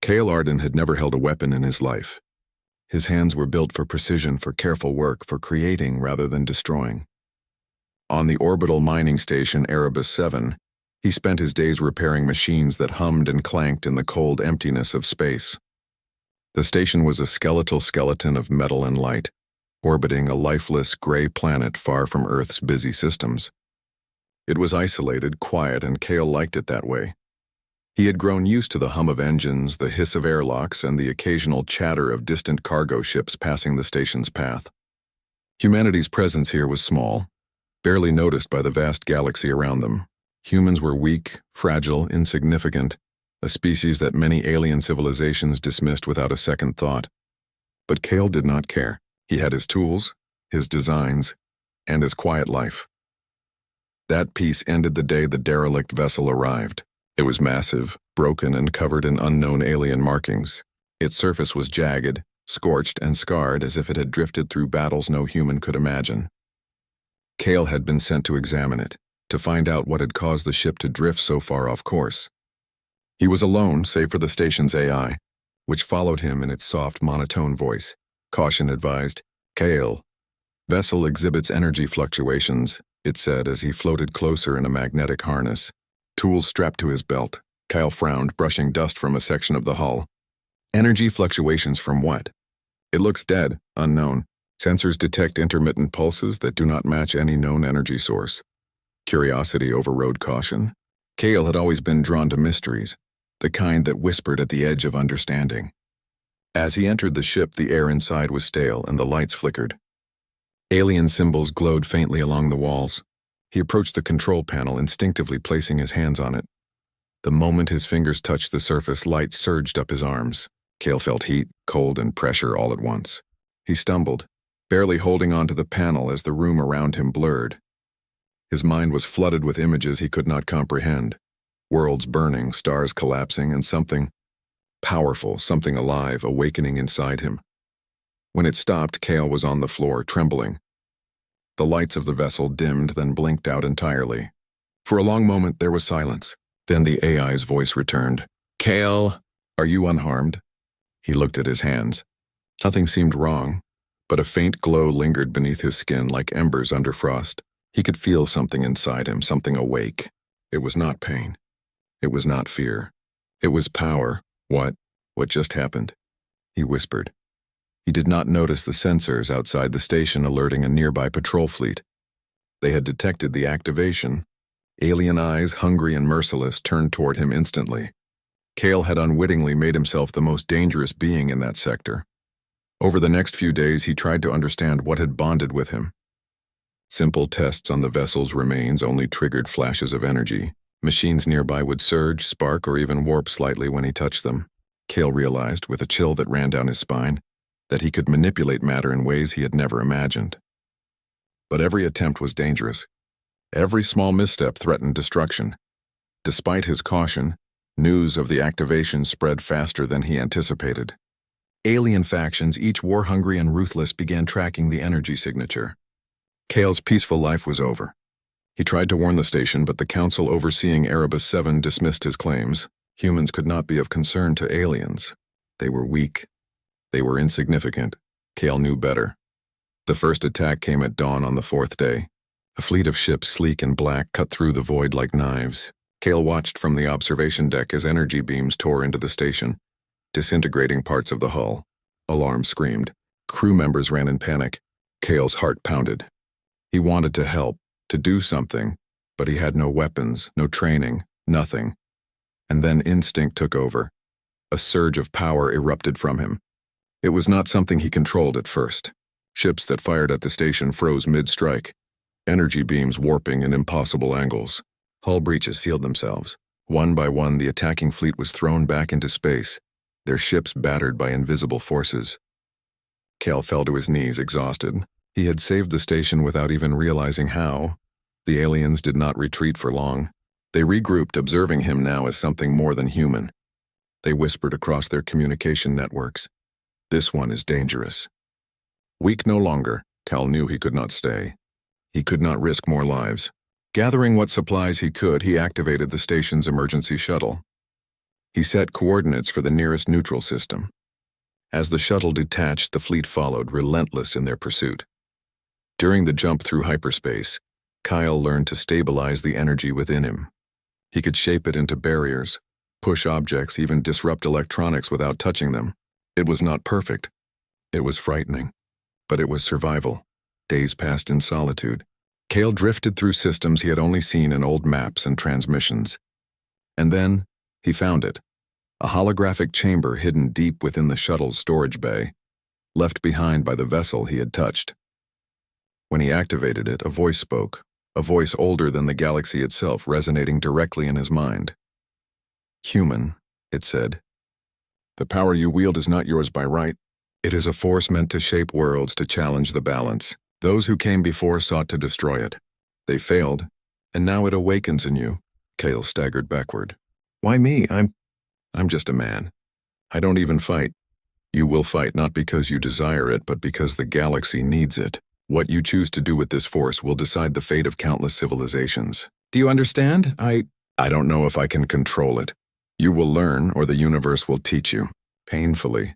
Cale Arden had never held a weapon in his life. His hands were built for precision, for careful work, for creating rather than destroying. On the orbital mining station Erebus 7, he spent his days repairing machines that hummed and clanked in the cold emptiness of space. The station was a skeletal skeleton of metal and light, orbiting a lifeless gray planet far from Earth's busy systems. It was isolated, quiet, and Cale liked it that way. He had grown used to the hum of engines, the hiss of airlocks, and the occasional chatter of distant cargo ships passing the station's path. Humanity's presence here was small, barely noticed by the vast galaxy around them. Humans were weak, fragile, insignificant, a species that many alien civilizations dismissed without a second thought. But Cale did not care. He had his tools, his designs, and his quiet life. That peace ended the day the derelict vessel arrived. It was massive, broken, and covered in unknown alien markings. Its surface was jagged, scorched, and scarred as if it had drifted through battles no human could imagine. Cale had been sent to examine it, to find out what had caused the ship to drift so far off course. He was alone, save for the station's AI, which followed him in its soft, monotone voice. Caution advised. Cale. Vessel exhibits energy fluctuations, it said as he floated closer in a magnetic harness. Tools strapped to his belt. Cale frowned, brushing dust from a section of the hull. Energy fluctuations from what? It looks dead, unknown. Sensors detect intermittent pulses that do not match any known energy source. Curiosity overrode caution. Cale had always been drawn to mysteries, the kind that whispered at the edge of understanding. As he entered the ship, the air inside was stale and the lights flickered. Alien symbols glowed faintly along the walls. He approached the control panel, instinctively placing his hands on it. The moment his fingers touched the surface, light surged up his arms. Cale felt heat, cold, and pressure all at once. He stumbled, barely holding onto the panel as the room around him blurred. His mind was flooded with images he could not comprehend. Worlds burning, stars collapsing, and something powerful, something alive, awakening inside him. When it stopped, Cale was on the floor, trembling. The lights of the vessel dimmed, then blinked out entirely. For a long moment, there was silence. Then the AI's voice returned. Cale, are you unharmed? He looked at his hands. Nothing seemed wrong, but a faint glow lingered beneath his skin like embers under frost. He could feel something inside him, something awake. It was not pain. It was not fear. It was power. What just happened? He whispered. He did not notice the sensors outside the station alerting a nearby patrol fleet. They had detected the activation. Alien eyes, hungry and merciless, turned toward him instantly. Cale had unwittingly made himself the most dangerous being in that sector. Over the next few days, he tried to understand what had bonded with him. Simple tests on the vessel's remains only triggered flashes of energy. Machines nearby would surge, spark, or even warp slightly when he touched them. Cale realized, with a chill that ran down his spine, that he could manipulate matter in ways he had never imagined. But every attempt was dangerous. Every small misstep threatened destruction. Despite his caution, news of the activation spread faster than he anticipated. Alien factions, each war-hungry and ruthless, began tracking the energy signature. Cale's peaceful life was over. He tried to warn the station, but the council overseeing Erebus 7 dismissed his claims. Humans could not be of concern to aliens. They were weak. They were insignificant. Cale knew better. The first attack came at dawn on the fourth day. A fleet of ships, sleek and black, cut through the void like knives. Cale watched from the observation deck as energy beams tore into the station, disintegrating parts of the hull. Alarms screamed. Crew members ran in panic. Cale's heart pounded. He wanted to help, to do something, but he had no weapons, no training, nothing. And then instinct took over. A surge of power erupted from him. It was not something he controlled at first. Ships that fired at the station froze mid-strike, energy beams warping in impossible angles. Hull breaches sealed themselves. One by one, the attacking fleet was thrown back into space, their ships battered by invisible forces. Cale fell to his knees, exhausted. He had saved the station without even realizing how. The aliens did not retreat for long. They regrouped, observing him now as something more than human. They whispered across their communication networks. This one is dangerous. Weak no longer, Cale knew he could not stay. He could not risk more lives. Gathering what supplies he could, he activated the station's emergency shuttle. He set coordinates for the nearest neutral system. As the shuttle detached, the fleet followed, relentless in their pursuit. During the jump through hyperspace, Kyle learned to stabilize the energy within him. He could shape it into barriers, push objects, even disrupt electronics without touching them. It was not perfect. It was frightening. But it was survival. Days passed in solitude. Kyle drifted through systems he had only seen in old maps and transmissions. And then, he found it. A holographic chamber hidden deep within the shuttle's storage bay, left behind by the vessel he had touched. When he activated it, a voice spoke, a voice older than the galaxy itself, resonating directly in his mind. "Human," it said. "The power you wield is not yours by right. It is a force meant to shape worlds, to challenge the balance. Those who came before sought to destroy it. They failed, and now it awakens in you." Kale staggered backward. "Why me? I'm just a man. I don't even fight. You will fight not because you desire it, but because the galaxy needs it. What you choose to do with this force will decide the fate of countless civilizations. Do you understand? I don't know if I can control it. You will learn, or the universe will teach you." Painfully,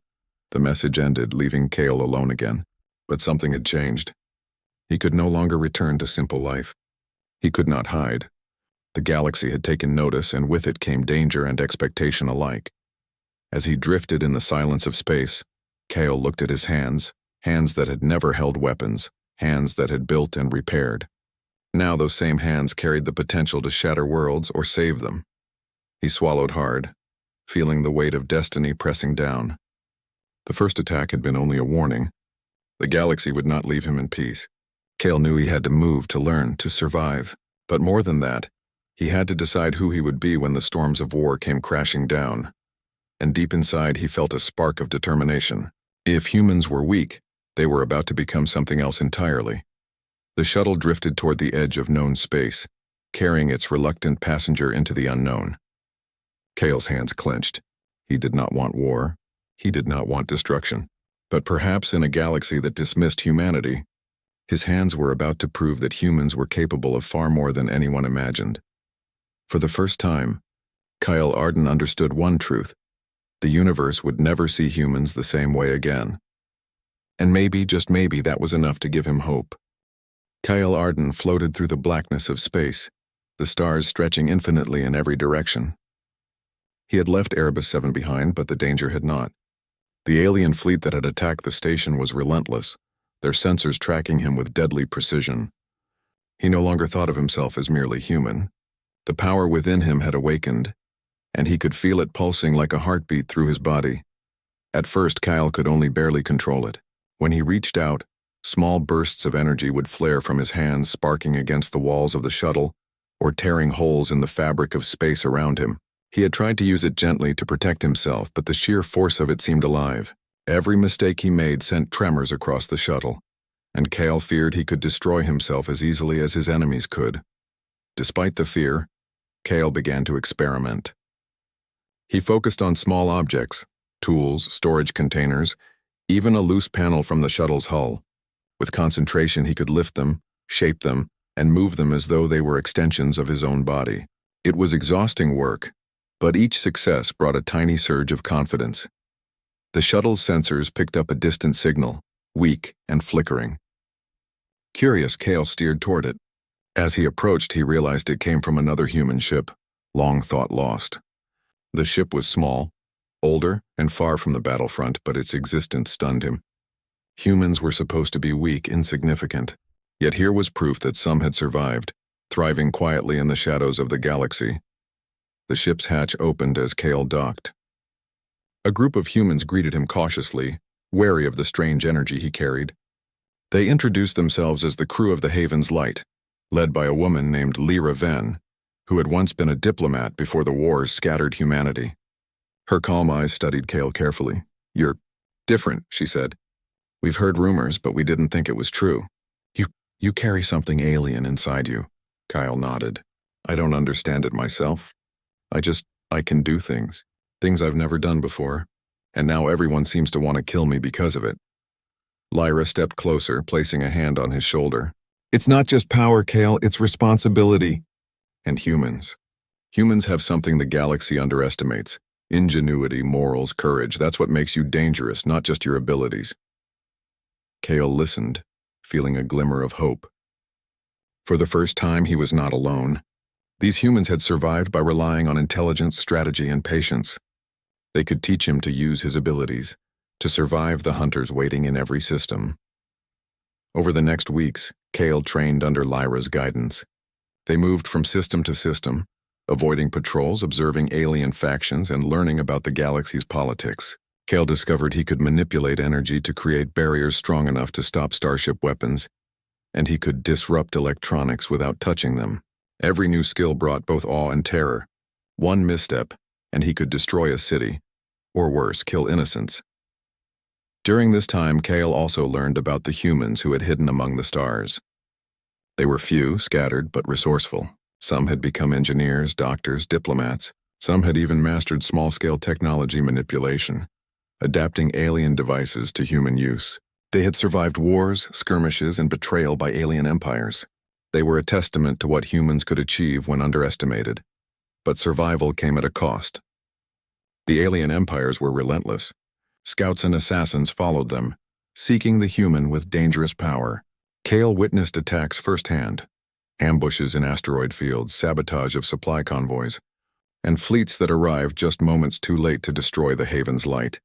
the message ended, leaving Kale alone again. But something had changed. He could no longer return to simple life. He could not hide. The galaxy had taken notice, and with it came danger and expectation alike. As he drifted in the silence of space, Kale looked at his hands, hands that had never held weapons, hands that had built and repaired. Now those same hands carried the potential to shatter worlds or save them. He swallowed hard, feeling the weight of destiny pressing down. The first attack had been only a warning. The galaxy would not leave him in peace. Kale knew he had to move, to learn, to survive. But more than that, he had to decide who he would be when the storms of war came crashing down. And deep inside, he felt a spark of determination. If humans were weak, they were about to become something else entirely. The shuttle drifted toward the edge of known space, carrying its reluctant passenger into the unknown. Kale's hands clenched. He did not want war. He did not want destruction. But perhaps in a galaxy that dismissed humanity, his hands were about to prove that humans were capable of far more than anyone imagined. For the first time, Kyle Arden understood one truth. The universe would never see humans the same way again. And maybe, just maybe, that was enough to give him hope. Kyle Arden floated through the blackness of space, the stars stretching infinitely in every direction. He had left Erebus 7 behind, but the danger had not. The alien fleet that had attacked the station was relentless, their sensors tracking him with deadly precision. He no longer thought of himself as merely human. The power within him had awakened, and he could feel it pulsing like a heartbeat through his body. At first, Kyle could only barely control it. When he reached out, small bursts of energy would flare from his hands, sparking against the walls of the shuttle or tearing holes in the fabric of space around him. He had tried to use it gently to protect himself, but the sheer force of it seemed alive. Every mistake he made sent tremors across the shuttle, and Kale feared he could destroy himself as easily as his enemies could. Despite the fear, Kale began to experiment. He focused on small objects, tools, storage containers, even a loose panel from the shuttle's hull. With concentration, he could lift them, shape them, and move them as though they were extensions of his own body. It was exhausting work, but each success brought a tiny surge of confidence. The shuttle's sensors picked up a distant signal, weak and flickering. Curious, Kale steered toward it. As he approached, he realized it came from another human ship, long thought lost. The ship was small, older, and far from the battlefront, but its existence stunned him. Humans were supposed to be weak, insignificant, yet here was proof that some had survived, thriving quietly in the shadows of the galaxy. The ship's hatch opened as Kale docked. A group of humans greeted him cautiously, wary of the strange energy he carried. They introduced themselves as the crew of the Haven's Light, led by a woman named Lyra Venn, who had once been a diplomat before the wars scattered humanity. Her calm eyes studied Kale carefully. "You're different," she said. "We've heard rumors, but we didn't think it was true. You carry something alien inside you." Kyle nodded. "I don't understand it myself. I can do things I've never done before, and now everyone seems to want to kill me because of it." Lyra stepped closer, placing a hand on his shoulder. "It's not just power, Kale, it's responsibility." "And humans. Humans have something the galaxy underestimates: Ingenuity, morals, courage, that's what makes you dangerous, not just your abilities. Kale listened, feeling a glimmer of hope. For the first time, he was not alone. These humans had survived by relying on intelligence, strategy, and patience. They could teach him to use his abilities, to survive the hunters waiting in every system. Over the next weeks, Kale trained under Lyra's guidance. They moved from system to system, avoiding patrols, observing alien factions, and learning about the galaxy's politics. Kale discovered he could manipulate energy to create barriers strong enough to stop starship weapons, and he could disrupt electronics without touching them. Every new skill brought both awe and terror. One misstep, and he could destroy a city, or worse, kill innocents. During this time, Kale also learned about the humans who had hidden among the stars. They were few, scattered, but resourceful. Some had become engineers, doctors, diplomats. Some had even mastered small-scale technology manipulation, adapting alien devices to human use. They had survived wars, skirmishes, and betrayal by alien empires. They were a testament to what humans could achieve when underestimated. But survival came at a cost. The alien empires were relentless. Scouts and assassins followed them, seeking the human with dangerous power. Kale witnessed attacks firsthand. Ambushes in asteroid fields, sabotage of supply convoys, and fleets that arrived just moments too late to destroy the Haven's light.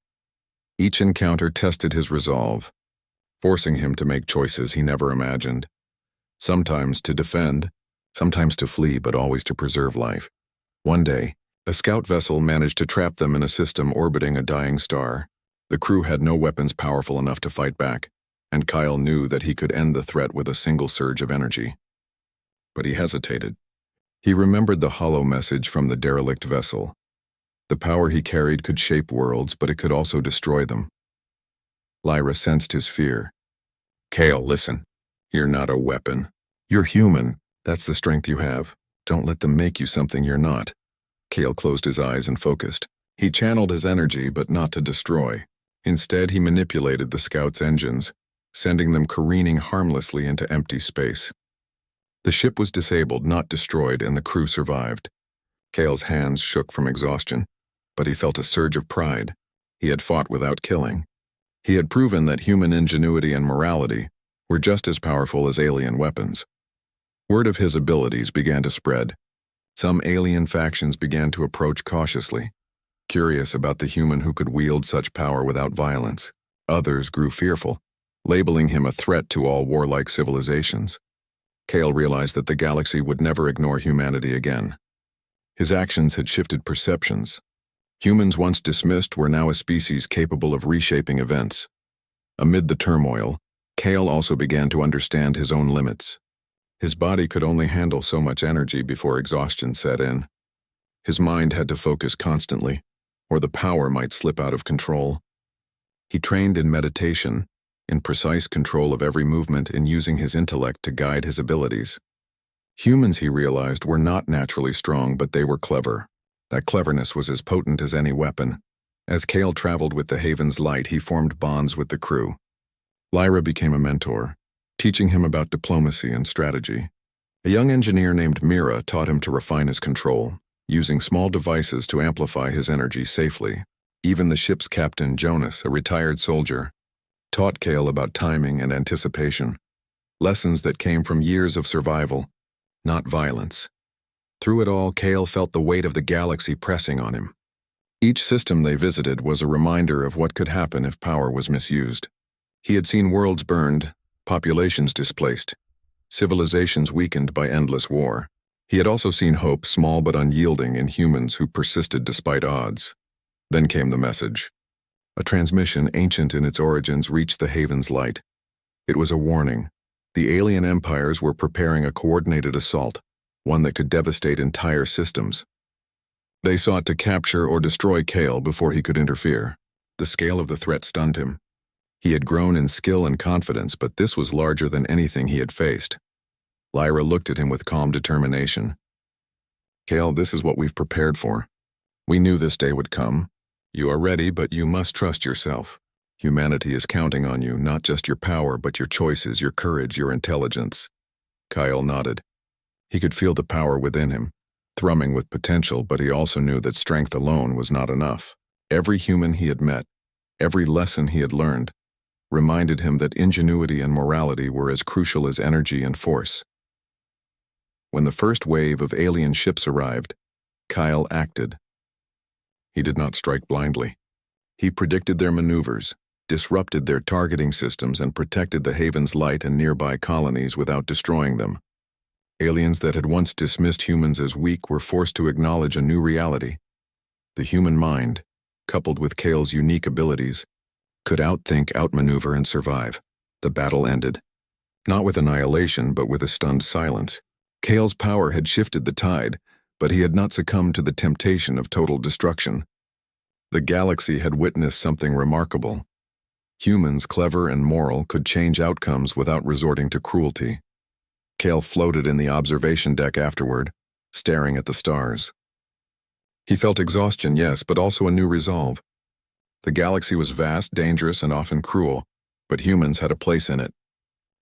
Each encounter tested his resolve, forcing him to make choices he never imagined. Sometimes to defend, sometimes to flee, but always to preserve life. One day, a scout vessel managed to trap them in a system orbiting a dying star. The crew had no weapons powerful enough to fight back, and Kyle knew that he could end the threat with a single surge of energy. But he hesitated. He remembered the hollow message from the derelict vessel. The power he carried could shape worlds, but it could also destroy them. Lyra sensed his fear. Kale, listen. You're not a weapon. You're human. That's the strength you have. Don't let them make you something you're not. Kale closed his eyes and focused. He channeled his energy, but not to destroy. Instead, he manipulated the scouts' engines, sending them careening harmlessly into empty space. The ship was disabled, not destroyed, and the crew survived. Kale's hands shook from exhaustion, but he felt a surge of pride. He had fought without killing. He had proven that human ingenuity and morality were just as powerful as alien weapons. Word of his abilities began to spread. Some alien factions began to approach cautiously, curious about the human who could wield such power without violence. Others grew fearful, labeling him a threat to all warlike civilizations. Kale realized that the galaxy would never ignore humanity again. His actions had shifted perceptions. Humans once dismissed were now a species capable of reshaping events. Amid the turmoil, Kale also began to understand his own limits. His body could only handle so much energy before exhaustion set in. His mind had to focus constantly, or the power might slip out of control. He trained in meditation, in precise control of every movement, in using his intellect to guide his abilities. Humans, he realized, were not naturally strong, but they were clever. That cleverness was as potent as any weapon. As Kale traveled with the Haven's light, he formed bonds with the crew. Lyra became a mentor, teaching him about diplomacy and strategy. A young engineer named Mira taught him to refine his control, using small devices to amplify his energy safely. Even the ship's captain, Jonas, a retired soldier, taught Kale about timing and anticipation, lessons that came from years of survival, not violence. Through it all, Kale felt the weight of the galaxy pressing on him. Each system they visited was a reminder of what could happen if power was misused. He had seen worlds burned, populations displaced, civilizations weakened by endless war. He had also seen hope, small but unyielding, in humans who persisted despite odds. Then came the message. A transmission, ancient in its origins, reached the Haven's light. It was a warning. The alien empires were preparing a coordinated assault, one that could devastate entire systems. They sought to capture or destroy Kale before he could interfere. The scale of the threat stunned him. He had grown in skill and confidence, but this was larger than anything he had faced. Lyra looked at him with calm determination. Kale, this is what we've prepared for. We knew this day would come. You are ready, but you must trust yourself. Humanity is counting on you, not just your power, but your choices, your courage, your intelligence. Kyle nodded. He could feel the power within him, thrumming with potential, but he also knew that strength alone was not enough. Every human he had met, every lesson he had learned, reminded him that ingenuity and morality were as crucial as energy and force. When the first wave of alien ships arrived, Kyle acted. He did not strike blindly. He predicted their maneuvers, disrupted their targeting systems, and protected the Haven's light and nearby colonies without destroying them. Aliens that had once dismissed humans as weak were forced to acknowledge a new reality. The human mind, coupled with Kale's unique abilities, could outthink, outmaneuver, and survive. The battle ended. Not with annihilation, but with a stunned silence. Kale's power had shifted the tide, but he had not succumbed to the temptation of total destruction. The galaxy had witnessed something remarkable. Humans, clever and moral, could change outcomes without resorting to cruelty. Kale floated in the observation deck afterward, staring at the stars. He felt exhaustion, yes, but also a new resolve. The galaxy was vast, dangerous, and often cruel, but humans had a place in it.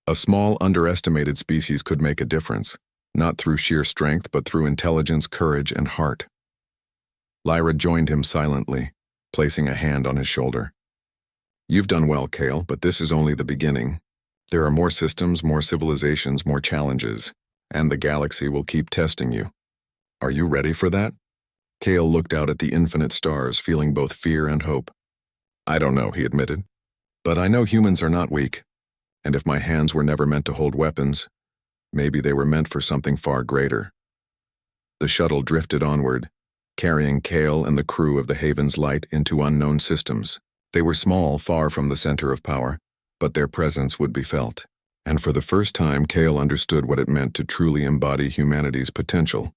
A small, underestimated species could make a difference, not through sheer strength, but through intelligence, courage, and heart. Lyra joined him silently, placing a hand on his shoulder. "You've done well, Kale, but this is only the beginning. There are more systems, more civilizations, more challenges, and the galaxy will keep testing you. Are you ready for that?" Kale looked out at the infinite stars, feeling both fear and hope. "I don't know," he admitted, "but I know humans are not weak, and if my hands were never meant to hold weapons, maybe they were meant for something far greater." The shuttle drifted onward, carrying Kale and the crew of the Haven's Light into unknown systems. They were small, far from the center of power, but their presence would be felt. And for the first time, Kale understood what it meant to truly embody humanity's potential.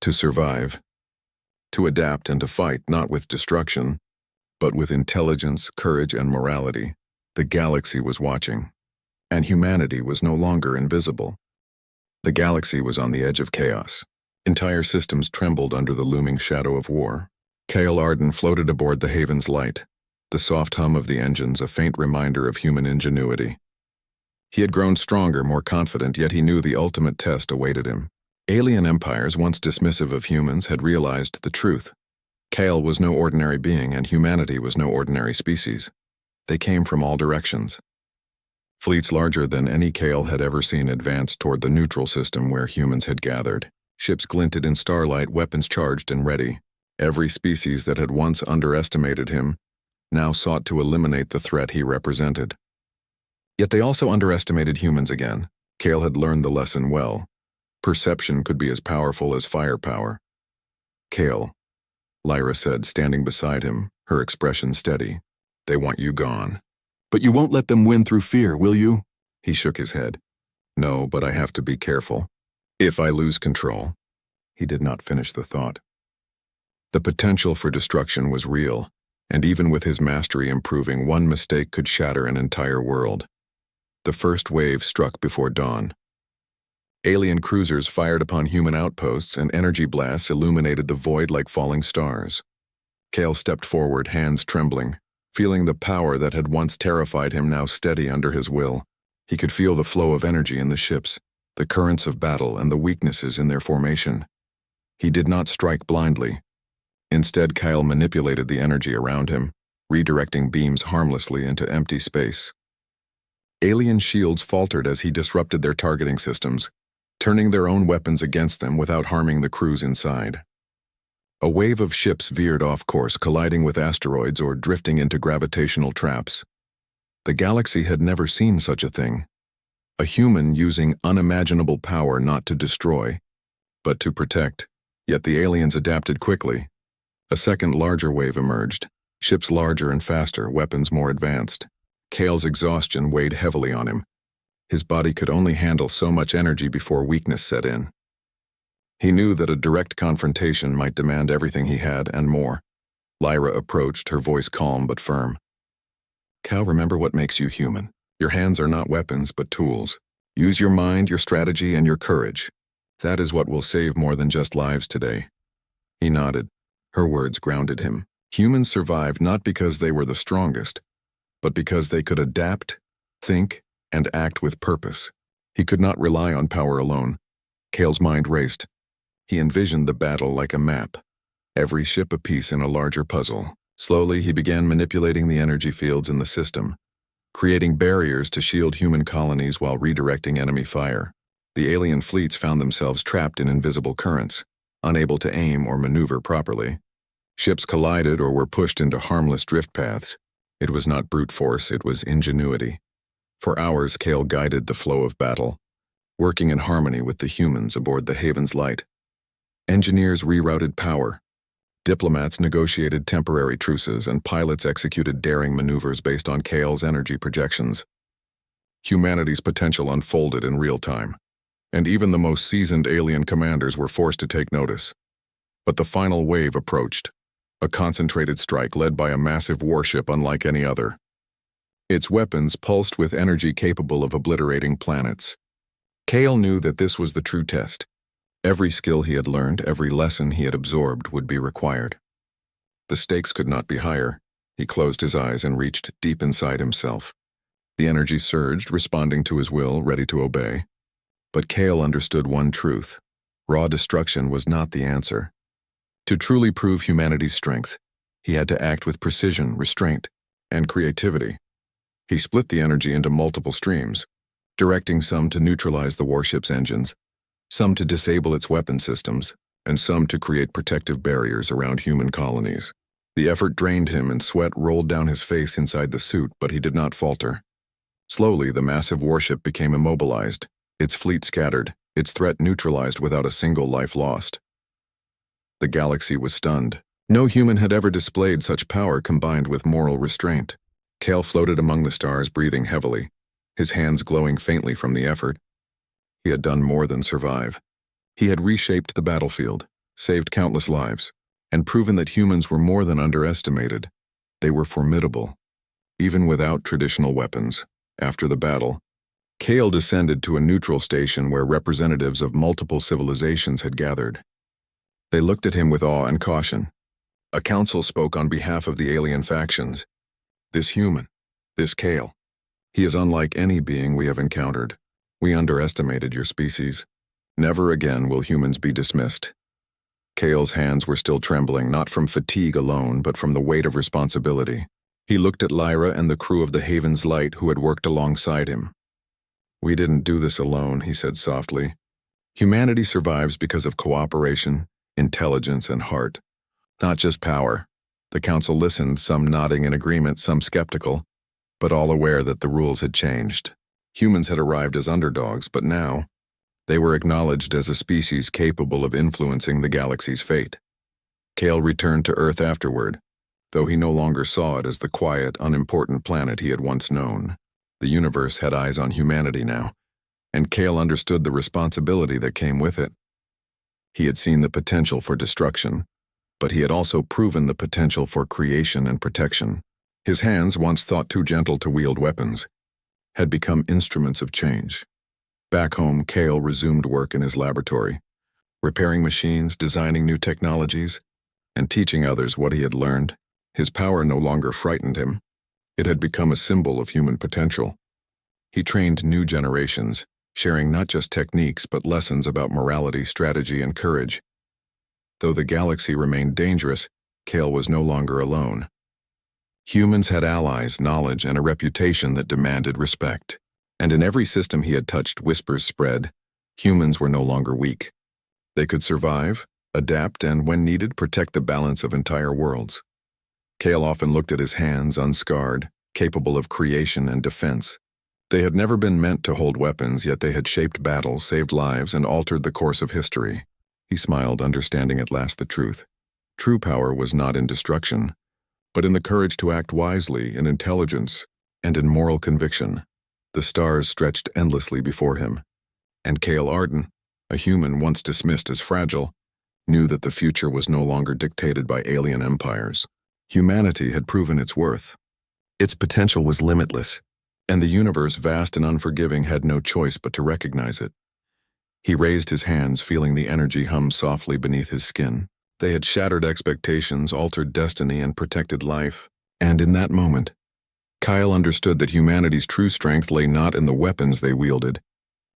To survive, to adapt and to fight, not with destruction, but with intelligence, courage, and morality. The galaxy was watching, and humanity was no longer invisible. The galaxy was on the edge of chaos. Entire systems trembled under the looming shadow of war. Kale Arden floated aboard the Haven's Light, the soft hum of the engines a faint reminder of human ingenuity. He had grown stronger, more confident, yet he knew the ultimate test awaited him. Alien empires, once dismissive of humans, had realized the truth. Kale was no ordinary being, and humanity was no ordinary species. They came from all directions. Fleets larger than any Kale had ever seen advanced toward the neutral system where humans had gathered. Ships glinted in starlight, weapons charged and ready. Every species that had once underestimated him now sought to eliminate the threat he represented. Yet they also underestimated humans again. Kale had learned the lesson well. Perception could be as powerful as firepower. "Kale," Lyra said, standing beside him, her expression steady. "They want you gone. But you won't let them win through fear, will you?" He shook his head. "No, but I have to be careful. If I lose control." He did not finish the thought. The potential for destruction was real, and even with his mastery improving, one mistake could shatter an entire world. The first wave struck before dawn. Alien cruisers fired upon human outposts, and energy blasts illuminated the void like falling stars. Kale stepped forward, hands trembling, feeling the power that had once terrified him now steady under his will. He could feel the flow of energy in the ships, the currents of battle, and the weaknesses in their formation. He did not strike blindly. Instead, Kyle manipulated the energy around him, redirecting beams harmlessly into empty space. Alien shields faltered as he disrupted their targeting systems, turning their own weapons against them without harming the crews inside. A wave of ships veered off course, colliding with asteroids or drifting into gravitational traps. The galaxy had never seen such a thing. A human using unimaginable power not to destroy, but to protect. Yet the aliens adapted quickly. A second larger wave emerged, ships larger and faster, weapons more advanced. Kale's exhaustion weighed heavily on him. His body could only handle so much energy before weakness set in. He knew that a direct confrontation might demand everything he had and more. Lyra approached, her voice calm but firm. "Cal, remember what makes you human. Your hands are not weapons, but tools. Use your mind, your strategy, and your courage. That is what will save more than just lives today." He nodded. Her words grounded him. Humans survived not because they were the strongest, but because they could adapt, think, and act with purpose. He could not rely on power alone. Kale's mind raced. He envisioned the battle like a map, every ship a piece in a larger puzzle. Slowly, he began manipulating the energy fields in the system, creating barriers to shield human colonies while redirecting enemy fire. The alien fleets found themselves trapped in invisible currents, unable to aim or maneuver properly. Ships collided or were pushed into harmless drift paths. It was not brute force, it was ingenuity. For hours, Kale guided the flow of battle, working in harmony with the humans aboard the Haven's Light. Engineers rerouted power. Diplomats negotiated temporary truces, and pilots executed daring maneuvers based on Kale's energy projections. Humanity's potential unfolded in real time, and even the most seasoned alien commanders were forced to take notice. But the final wave approached, a concentrated strike led by a massive warship unlike any other. Its weapons pulsed with energy capable of obliterating planets. Kale knew that this was the true test. Every skill he had learned, every lesson he had absorbed would be required. The stakes could not be higher. He closed his eyes and reached deep inside himself. The energy surged, responding to his will, ready to obey. But Kale understood one truth. Raw destruction was not the answer. To truly prove humanity's strength, he had to act with precision, restraint, and creativity. He split the energy into multiple streams, directing some to neutralize the warship's engines, some to disable its weapon systems, and some to create protective barriers around human colonies. The effort drained him and sweat rolled down his face inside the suit, but he did not falter. Slowly, the massive warship became immobilized, its fleet scattered, its threat neutralized without a single life lost. The galaxy was stunned. No human had ever displayed such power combined with moral restraint. Kale floated among the stars, breathing heavily, his hands glowing faintly from the effort. He had done more than survive. He had reshaped the battlefield, saved countless lives, and proven that humans were more than underestimated. They were formidable, even without traditional weapons. After the battle, Kale descended to a neutral station where representatives of multiple civilizations had gathered. They looked at him with awe and caution. A council spoke on behalf of the alien factions. This human, this Kale, he is unlike any being we have encountered. We underestimated your species. Never again will humans be dismissed. Kale's hands were still trembling, not from fatigue alone, but from the weight of responsibility. He looked at Lyra and the crew of the Haven's Light who had worked alongside him. We didn't do this alone, he said softly. Humanity survives because of cooperation, intelligence, and heart, not just power. The council listened, some nodding in agreement, some skeptical, but all aware that the rules had changed. Humans had arrived as underdogs, but now they were acknowledged as a species capable of influencing the galaxy's fate. Kale returned to Earth afterward, though he no longer saw it as the quiet, unimportant planet he had once known. The universe had eyes on humanity now, and Kale understood the responsibility that came with it. He had seen the potential for destruction, but he had also proven the potential for creation and protection. His hands, once thought too gentle to wield weapons, had become instruments of change. Back home, Kale resumed work in his laboratory, repairing machines, designing new technologies, and teaching others what he had learned. His power no longer frightened him. It had become a symbol of human potential. He trained new generations, sharing not just techniques but lessons about morality, strategy, and courage. Though the galaxy remained dangerous, Kale was no longer alone. Humans had allies, knowledge, and a reputation that demanded respect. And in every system he had touched, whispers spread. Humans were no longer weak. They could survive, adapt, and when needed, protect the balance of entire worlds. Kale often looked at his hands, unscarred, capable of creation and defense. They had never been meant to hold weapons, yet they had shaped battles, saved lives, and altered the course of history. He smiled, understanding at last the truth. True power was not in destruction, but in the courage to act wisely, in intelligence, and in moral conviction. The stars stretched endlessly before him, and Kale Arden, a human once dismissed as fragile, knew that the future was no longer dictated by alien empires. Humanity had proven its worth. Its potential was limitless, and the universe, vast and unforgiving, had no choice but to recognize it. He raised his hands, feeling the energy hum softly beneath his skin. They had shattered expectations, altered destiny, and protected life. And in that moment, Kyle understood that humanity's true strength lay not in the weapons they wielded,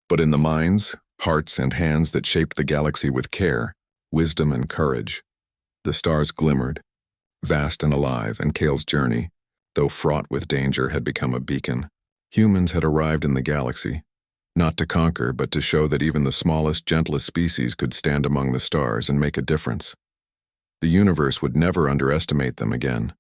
but in the minds, hearts, and hands that shaped the galaxy with care. wisdom and courage. The stars glimmered, vast and alive, and Kale's journey, though fraught with danger, had become a beacon. Humans had arrived in the galaxy, not to conquer, but to show that even the smallest, gentlest species could stand among the stars and make a difference. The universe would never underestimate them again.